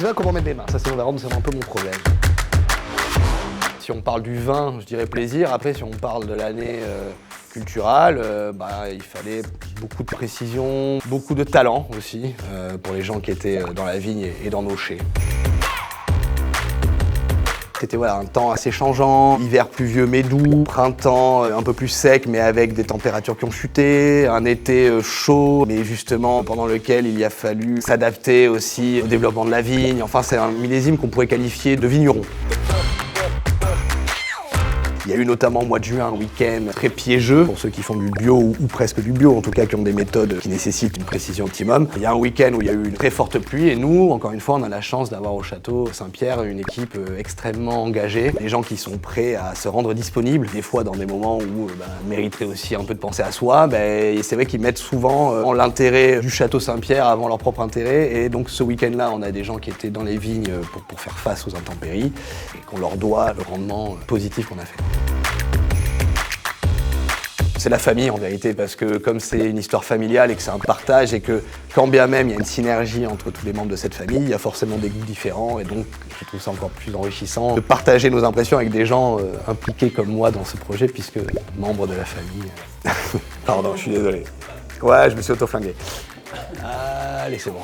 sais pas comment mettre les mains, ça c'est vraiment un peu mon problème. Si on parle du vin, je dirais plaisir. Après, si on parle de l'année culturelle, il fallait beaucoup de précision, beaucoup de talent aussi pour les gens qui étaient dans la vigne et dans nos chais. C'était un temps assez changeant, hiver pluvieux mais doux, printemps un peu plus sec mais avec des températures qui ont chuté, un été chaud mais justement pendant lequel il y a fallu s'adapter aussi au développement de la vigne. Enfin, c'est un millésime qu'on pourrait qualifier de vigneron. Il y a eu notamment au mois de juin un week-end très piégeux pour ceux qui font du bio ou presque du bio, en tout cas qui ont des méthodes qui nécessitent une précision optimum. Il y a un week-end où il y a eu une très forte pluie et nous, encore une fois, on a la chance d'avoir au château Saint-Pierre une équipe extrêmement engagée, des gens qui sont prêts à se rendre disponibles, des fois dans des moments où mériteraient aussi un peu de penser à soi. Et c'est vrai qu'ils mettent souvent en l'intérêt du château Saint-Pierre avant leur propre intérêt. Et donc ce week-end-là, on a des gens qui étaient dans les vignes pour faire face aux intempéries et qu'on leur doit le rendement positif qu'on a fait. C'est la famille en vérité, parce que comme c'est une histoire familiale et que c'est un partage et que quand bien même il y a une synergie entre tous les membres de cette famille, il y a forcément des goûts différents et donc je trouve ça encore plus enrichissant de partager nos impressions avec des gens impliqués comme moi dans ce projet puisque membres de la famille. Pardon, je suis désolé. Ouais, je me suis auto-flingué. Allez, c'est bon.